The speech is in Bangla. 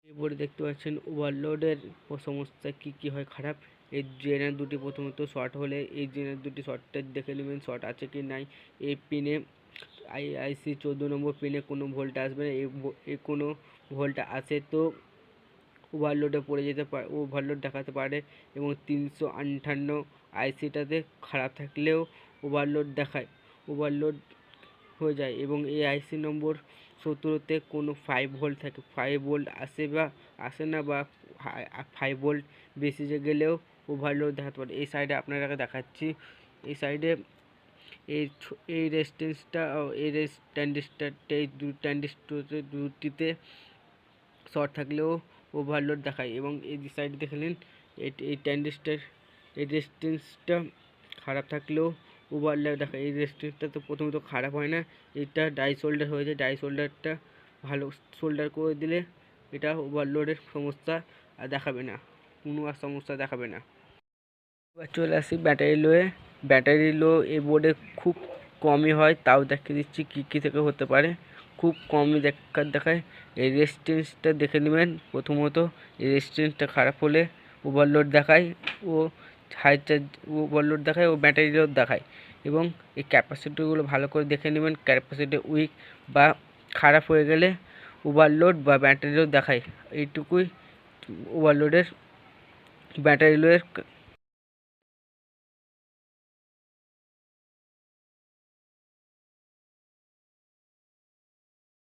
এই বোর্ডে দেখতে পাচ্ছেন ওভারলোডের সমস্যা কি হয় খারাপ। এই জেনার দুটি প্রথমত শর্ট হলে এই জেনার দুটি শর্টটা দেখে নেবেন শর্ট আছে কি নাই। এই পিনে আইসি 14 নম্বর পিনে কোনো ভোল্ট আসবে না। এই কোনো ভোল্ট আসে তো ওভারলোডে পড়ে যেতে পারে, ওভারলোড দেখাতে পারে। এবং 358 আইসিটাতে খারাপ থাকলেও ওভারলোড দেখায়, ওভারলোড হয়ে যায়। এবং এই আইসি নম্বর 17তে কোনো 5 ভোল্ট থাকে, 5 ভোল্ট আসে না বা 5 ভোল্ট বেশি গেলেও ওভারলোড দেখাতে পারে। এই সাইডে আপনাদেরকে দেখাচ্ছি, এই সাইডে এই রেজিস্ট্যান্সটা এই ট্রানজিস্টরটা এই ট্রানজিস্টর দুটিতে শর্ট থাকলেও ওভারলোড দেখায়। এবং এই সাইডে দেখলেন এই ট্রানজিস্টর এই রেজিস্ট্যান্সটা খারাপ থাকলেও ওভারলোড দেখায়। এই রেজিস্ট্যান্সটা তো প্রথমত খারাপ হয় না, এটা ডাই সোল্ডার হয়ে যায়। ডাই সোল্ডারটা ভালো সোল্ডার করে দিলে এটা ওভারলোডের সমস্যা আর দেখাবে না, কোনো আর সমস্যা দেখাবে না। এবার চলে আসি ব্যাটারি লোয়ে। ব্যাটারি লো এই বোর্ডে খুব কমই হয়, তাও দেখিয়ে দিচ্ছি কী থেকে হতে পারে। খুব কমই দেখায়। এই রেজিস্ট্যান্সটা দেখে নেবেন প্রথমত। এই রেজিস্ট্যান্সটা খারাপ হলে ওভারলোড দেখায় ও হাই চার্জ ওভারলোড দেখায় ও ব্যাটারি লোড দেখায়। এবং এই ক্যাপাসিটিগুলো ভালো করে দেখে নেবেন, ক্যাপাসিটি উইক বা খারাপ হয়ে গেলে ওভারলোড বা ব্যাটারি লোড দেখায়। এইটুকুই ওভারলোডের ব্যাটারি লোয়ের